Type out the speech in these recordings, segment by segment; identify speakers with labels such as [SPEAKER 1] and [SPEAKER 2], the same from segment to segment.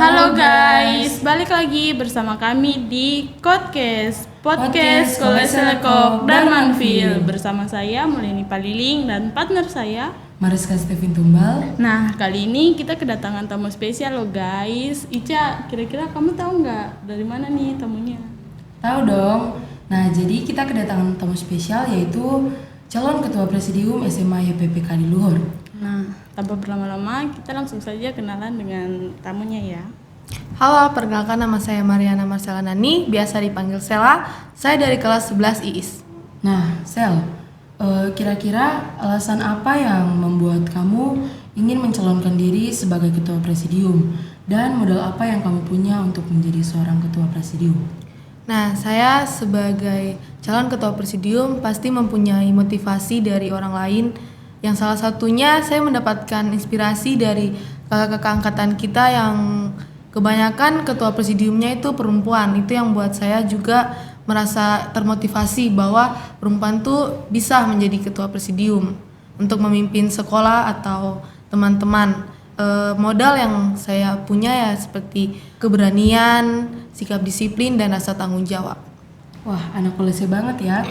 [SPEAKER 1] Halo guys, balik lagi bersama kami di Podcast Sekolah Selekop dan Manfil. Bersama saya Muleni Paliling dan partner saya
[SPEAKER 2] Mariska Stevin Tumbal.
[SPEAKER 1] Nah, kali ini kita kedatangan tamu spesial loh guys. Ica, kira-kira kamu tahu nggak dari mana nih tamunya?
[SPEAKER 2] Tahu dong. Nah, jadi kita kedatangan tamu spesial yaitu calon ketua presidium SMA YPPK di Luhur.
[SPEAKER 1] Nah, tanpa berlama-lama kita langsung saja kenalan dengan tamunya ya.
[SPEAKER 3] Halo, perkenalkan nama saya Mariana Marcella Nani, biasa dipanggil Sela. Saya dari kelas 11 IIS.
[SPEAKER 2] Nah, Sel, kira-kira alasan apa yang membuat kamu ingin mencalonkan diri sebagai ketua presidium? Dan modal apa yang kamu punya untuk menjadi seorang ketua presidium?
[SPEAKER 3] Nah, saya sebagai calon ketua presidium pasti mempunyai motivasi dari orang lain, yang salah satunya saya mendapatkan inspirasi dari kakak-kakak angkatan kita yang kebanyakan ketua presidiumnya itu perempuan. Itu yang buat saya juga merasa termotivasi bahwa perempuan tuh bisa menjadi ketua presidium untuk memimpin sekolah atau teman-teman. Modal yang saya punya ya seperti keberanian, sikap disiplin, dan rasa tanggung jawab.
[SPEAKER 2] Wah, anak kolese banget ya.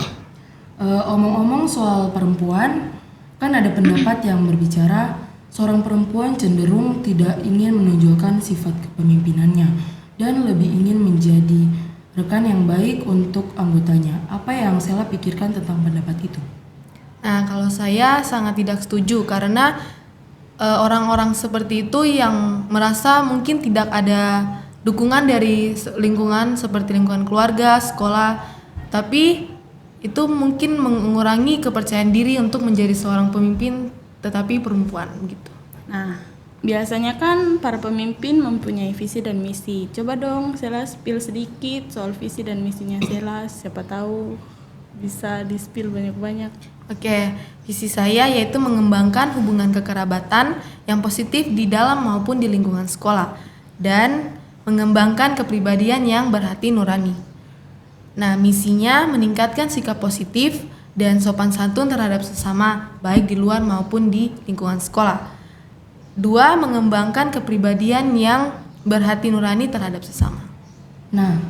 [SPEAKER 2] Omong-omong soal perempuan, kan ada pendapat yang berbicara seorang perempuan cenderung tidak ingin menunjukkan sifat kepemimpinannya dan lebih ingin menjadi rekan yang baik untuk anggotanya. Apa yang Sela pikirkan tentang pendapat itu?
[SPEAKER 3] Nah, kalau saya sangat tidak setuju karena orang-orang seperti itu yang merasa mungkin tidak ada dukungan dari lingkungan seperti lingkungan keluarga, sekolah, tapi itu mungkin mengurangi kepercayaan diri untuk menjadi seorang pemimpin tetapi perempuan gitu.
[SPEAKER 1] Nah, biasanya kan para pemimpin mempunyai visi dan misi. Coba dong Sela spill sedikit soal visi dan misinya Sela, siapa tahu bisa di-spill banyak-banyak.
[SPEAKER 3] Oke, visi saya yaitu mengembangkan hubungan kekerabatan yang positif di dalam maupun di lingkungan sekolah dan mengembangkan kepribadian yang berhati nurani. Nah, misinya meningkatkan sikap positif dan sopan santun terhadap sesama, baik di luar maupun di lingkungan sekolah. 2. Mengembangkan kepribadian yang berhati nurani terhadap sesama.
[SPEAKER 2] Nah,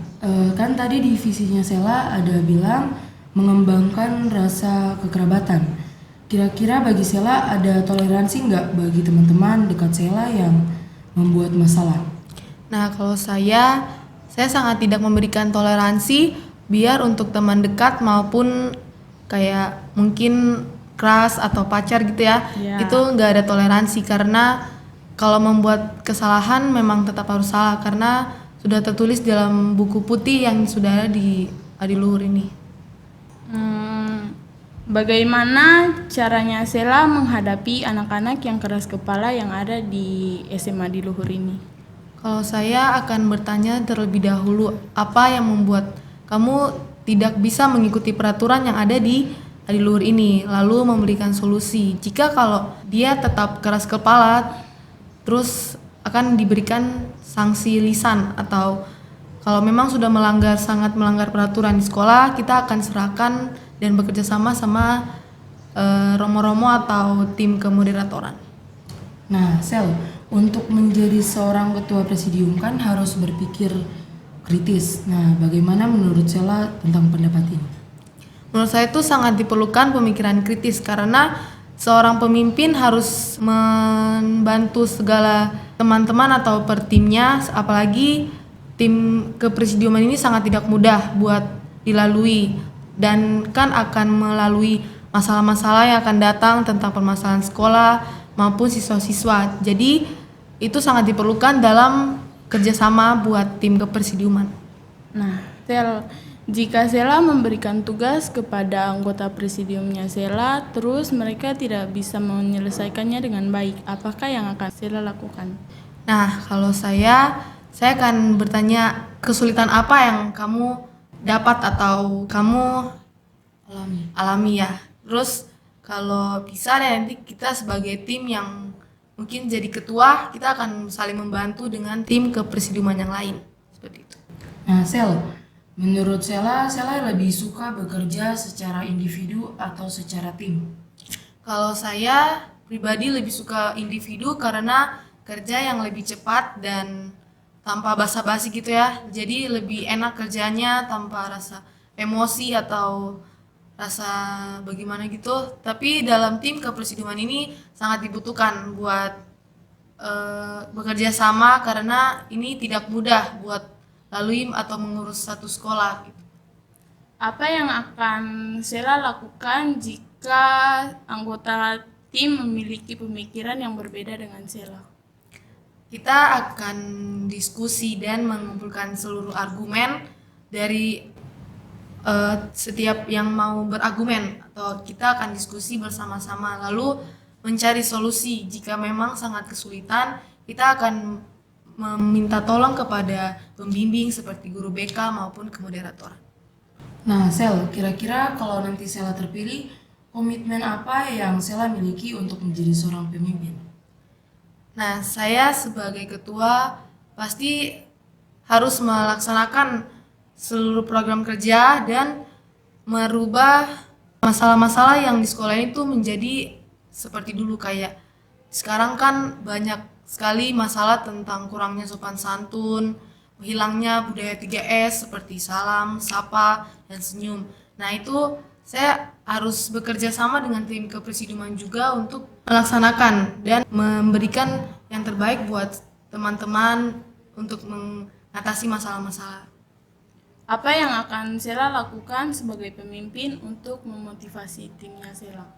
[SPEAKER 2] kan tadi di visinya Sela ada bilang mengembangkan rasa kekerabatan. Kira-kira bagi Sela ada toleransi nggak bagi teman-teman dekat Sela yang membuat masalah?
[SPEAKER 3] Nah, kalau saya sangat tidak memberikan toleransi biar untuk teman dekat maupun kayak mungkin keras atau pacar gitu ya. Itu nggak ada toleransi karena kalau membuat kesalahan memang tetap harus salah karena sudah tertulis dalam buku putih yang sudah ada di Adiluhur ini.
[SPEAKER 1] Bagaimana caranya Sela menghadapi anak-anak yang keras kepala yang ada di SMA di Luhur ini?
[SPEAKER 3] Kalau saya akan bertanya terlebih dahulu, apa yang membuat kamu tidak bisa mengikuti peraturan yang ada di Adiluhur ini, lalu memberikan solusi. Jika kalau dia tetap keras kepala, terus akan diberikan sanksi lisan, atau kalau memang sudah sangat melanggar peraturan di sekolah, kita akan serahkan dan bekerja sama romo-romo atau tim kemoderatoran.
[SPEAKER 2] Nah, Sel, untuk menjadi seorang ketua presidium kan harus berpikir kritis. Nah, bagaimana menurut Sela tentang pendapat ini?
[SPEAKER 3] Menurut saya itu sangat diperlukan pemikiran kritis karena seorang pemimpin harus membantu segala teman-teman atau per timnya, apalagi tim kepresidiuman ini sangat tidak mudah buat dilalui dan kan akan melalui masalah-masalah yang akan datang tentang permasalahan sekolah maupun siswa-siswa. Jadi itu sangat diperlukan dalam kerjasama buat tim kepresidiuman.
[SPEAKER 1] Nah, jika Sela memberikan tugas kepada anggota presidiumnya Sela, terus mereka tidak bisa menyelesaikannya dengan baik, apakah yang akan Sela lakukan?
[SPEAKER 3] Nah, kalau saya akan bertanya kesulitan apa yang kamu dapat atau kamu alami ya. Terus kalau bisa nanti kita sebagai tim yang mungkin jadi ketua, kita akan saling membantu dengan tim kepresidiuman yang lain. Seperti itu.
[SPEAKER 2] Nah, Sel, menurut Sela lebih suka bekerja secara individu atau secara tim?
[SPEAKER 3] Kalau saya pribadi lebih suka individu karena kerja yang lebih cepat dan tanpa basa-basi gitu ya. Jadi lebih enak kerjanya tanpa rasa emosi atau rasa bagaimana gitu. Tapi dalam tim kepresidiuman ini sangat dibutuhkan buat bekerja sama karena ini tidak mudah buat lalui atau mengurus satu sekolah gitu.
[SPEAKER 1] Apa yang akan Sheila lakukan jika anggota tim memiliki pemikiran yang berbeda dengan Sheila?
[SPEAKER 3] Kita akan diskusi dan mengumpulkan seluruh argumen dari setiap yang mau berargumen, atau kita akan diskusi bersama-sama lalu mencari solusi. Jika memang sangat kesulitan, kita akan meminta tolong kepada pembimbing seperti guru BK maupun ke moderator.
[SPEAKER 2] Nah, Sel, kira-kira kalau nanti Sela terpilih, komitmen apa yang Sela miliki untuk menjadi seorang pemimpin?
[SPEAKER 3] Nah, saya sebagai ketua pasti harus melaksanakan seluruh program kerja dan merubah masalah-masalah yang di sekolah itu menjadi seperti dulu. Kayak sekarang kan banyak sekali masalah tentang kurangnya sopan santun, hilangnya budaya 3S seperti salam, sapa, dan senyum. Nah, itu saya harus bekerja sama dengan tim kepresidiuman juga untuk melaksanakan dan memberikan yang terbaik buat teman-teman untuk mengatasi masalah-masalah.
[SPEAKER 1] Apa yang akan Sheila lakukan sebagai pemimpin untuk memotivasi timnya Sheila?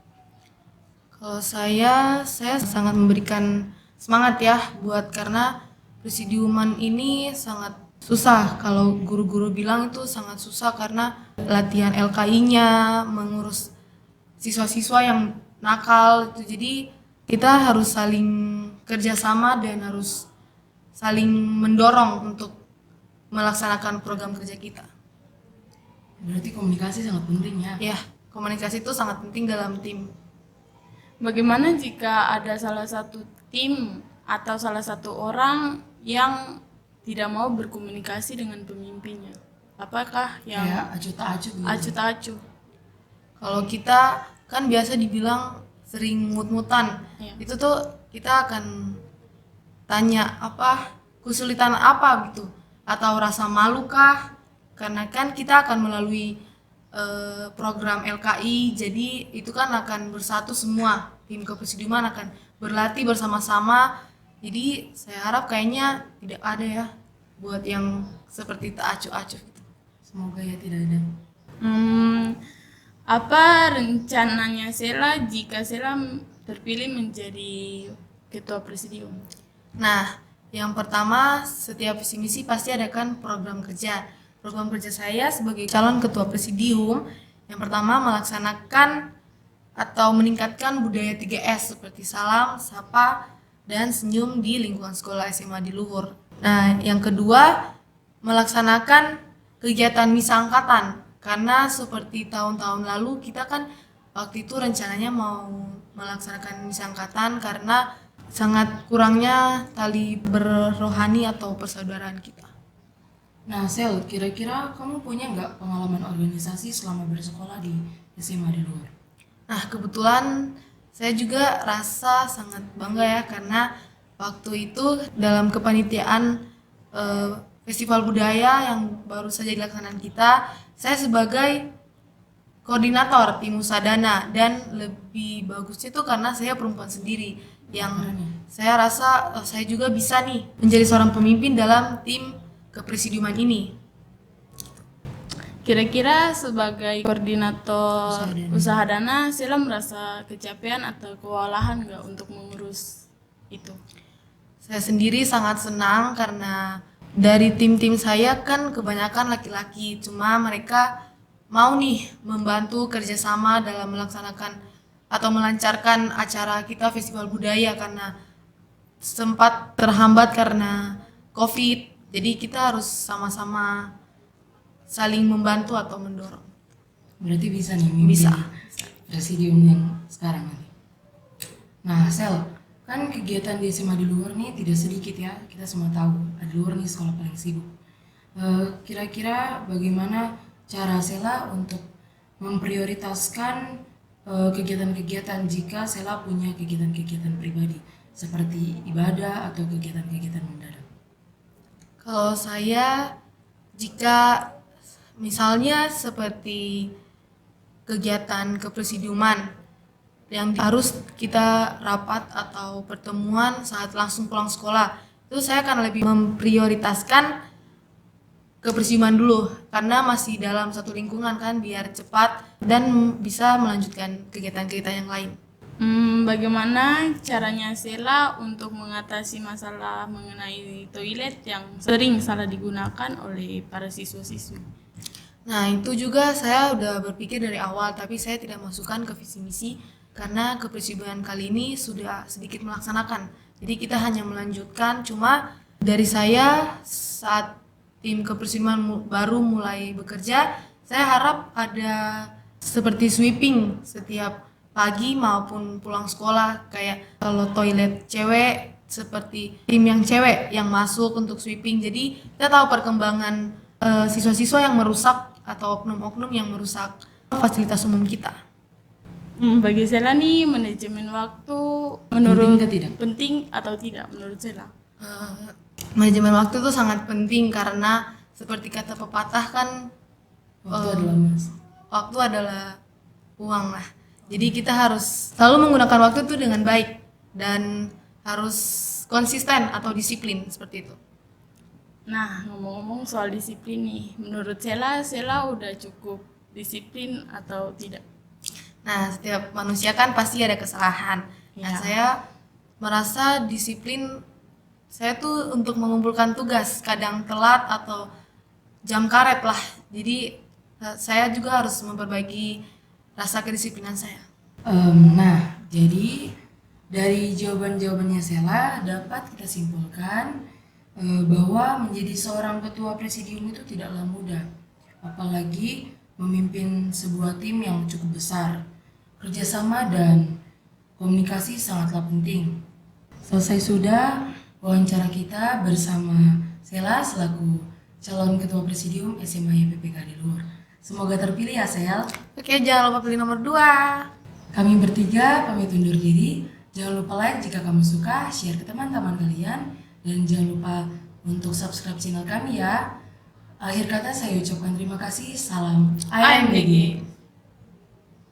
[SPEAKER 3] Kalau saya sangat memberikan semangat ya buat, karena presidiuman ini sangat susah. Kalau guru-guru bilang itu sangat susah karena latihan LKI-nya, mengurus siswa-siswa yang nakal itu. Jadi kita harus saling kerjasama dan harus saling mendorong untuk melaksanakan program kerja kita.
[SPEAKER 2] Berarti komunikasi sangat penting ya?
[SPEAKER 3] Ya, komunikasi itu sangat penting dalam tim.
[SPEAKER 1] Bagaimana jika ada salah satu tim atau salah satu orang yang tidak mau berkomunikasi dengan pemimpinnya? Apakah yang
[SPEAKER 2] Kayak acuh tak acuh gitu.
[SPEAKER 1] acuh tak acuh?
[SPEAKER 3] Kalau kita kan biasa dibilang sering mut-mutan,
[SPEAKER 1] Iya.
[SPEAKER 3] itu tuh kita akan tanya apa kesulitan apa gitu, atau rasa malu kah? Karena kan kita akan melalui program LKI, jadi itu kan akan bersatu semua, tim kepresidiuman akan berlatih bersama-sama. Jadi saya harap kayaknya tidak ada ya buat yang seperti tak acuh-acuh gitu.
[SPEAKER 2] Semoga ya tidak ada.
[SPEAKER 1] Apa rencananya Sheila jika Sheila terpilih menjadi ketua presidium?
[SPEAKER 3] Nah, yang pertama, setiap visi misi pasti ada kan program kerja. Program kerja saya sebagai calon ketua presidium, yang pertama melaksanakan atau meningkatkan budaya 3S seperti salam, sapa, dan senyum di lingkungan sekolah SMA di Luhur. Nah, yang kedua, melaksanakan kegiatan misa angkatan. Karena seperti tahun-tahun lalu kita kan waktu itu rencananya mau melaksanakan misa angkatan karena sangat kurangnya tali berrohani atau persaudaraan kita.
[SPEAKER 2] Nah, Sel, kira-kira kamu punya nggak pengalaman organisasi selama bersekolah di SMA di luar?
[SPEAKER 3] Nah, kebetulan saya juga rasa sangat bangga ya, karena waktu itu dalam kepanitiaan festival budaya yang baru saja dilaksanakan kita, saya sebagai koordinator tim Usadana, dan lebih bagusnya itu karena saya perempuan sendiri yang saya rasa saya juga bisa nih menjadi seorang pemimpin dalam tim kepresidiuman ini.
[SPEAKER 1] Kira-kira sebagai koordinator usaha dana, Sheila merasa kecapean atau kewalahan nggak untuk mengurus itu?
[SPEAKER 3] Saya sendiri sangat senang karena dari tim-tim saya kan kebanyakan laki-laki, cuma mereka mau nih membantu kerjasama dalam melaksanakan atau melancarkan acara kita festival budaya karena sempat terhambat karena COVID. Jadi kita harus sama-sama saling membantu atau mendorong.
[SPEAKER 2] Berarti bisa nih mimpin
[SPEAKER 3] Bisa.
[SPEAKER 2] presidium yang sekarang nanti. Nah, Sel, kan kegiatan di SMA di luar nih tidak sedikit ya. Kita semua tahu, di luar nih sekolah paling sibuk. Kira-kira bagaimana cara Sela untuk memprioritaskan kegiatan-kegiatan jika Sela punya kegiatan-kegiatan pribadi seperti ibadah atau kegiatan-kegiatan mendadak?
[SPEAKER 3] Kalau saya, jika misalnya seperti kegiatan kepresidiuman yang harus kita rapat atau pertemuan saat langsung pulang sekolah, itu saya akan lebih memprioritaskan kepresidiuman dulu karena masih dalam satu lingkungan kan, biar cepat dan bisa melanjutkan kegiatan-kegiatan yang lain.
[SPEAKER 1] Bagaimana caranya Sela untuk mengatasi masalah mengenai toilet yang sering salah digunakan oleh para siswa-siswi?
[SPEAKER 3] Nah, itu juga saya udah berpikir dari awal, tapi saya tidak masukkan ke visi misi karena kepresidiuman kali ini sudah sedikit melaksanakan. Jadi kita hanya melanjutkan, cuma dari saya saat tim kepresidiuman baru mulai bekerja, saya harap ada seperti sweeping setiap pagi maupun pulang sekolah, kayak kalau toilet cewek seperti tim yang cewek yang masuk untuk sweeping. Jadi kita tahu perkembangan siswa-siswa yang merusak atau oknum-oknum yang merusak fasilitas umum kita.
[SPEAKER 1] Bagi Sela nih, manajemen waktu menurut
[SPEAKER 2] Penting ke tidak?
[SPEAKER 1] penting atau tidak menurut Sela?
[SPEAKER 3] Manajemen waktu itu sangat penting karena seperti kata pepatah kan,
[SPEAKER 2] Waktu adalah emas.
[SPEAKER 3] waktu adalah uang lah. Jadi kita harus selalu menggunakan waktu itu dengan baik dan harus konsisten atau disiplin seperti itu.
[SPEAKER 1] Nah, ngomong-ngomong soal disiplin nih, menurut Sela udah cukup disiplin atau tidak?
[SPEAKER 3] Nah, setiap manusia kan pasti ada kesalahan. Nah,
[SPEAKER 1] Ya.
[SPEAKER 3] saya merasa disiplin saya tuh untuk mengumpulkan tugas, kadang telat atau jam karet lah. Jadi saya juga harus memperbaiki rasa kedisiplinan saya.
[SPEAKER 2] Nah, jadi dari jawaban-jawabannya Sela dapat kita simpulkan bahwa menjadi seorang ketua presidium itu tidaklah mudah, apalagi memimpin sebuah tim yang cukup besar. Kerjasama dan komunikasi sangatlah penting. Selesai sudah wawancara kita bersama Sela selaku calon ketua presidium SMA YPPK Delur. Semoga terpilih ya Sel.
[SPEAKER 3] Oke, jangan lupa pilih nomor 2.
[SPEAKER 2] Kami bertiga pamit undur diri. Jangan lupa like jika kamu suka, share ke teman-teman kalian, dan jangan lupa untuk subscribe channel kami ya. Akhir kata saya ucapkan terima kasih. Salam
[SPEAKER 1] AMDG.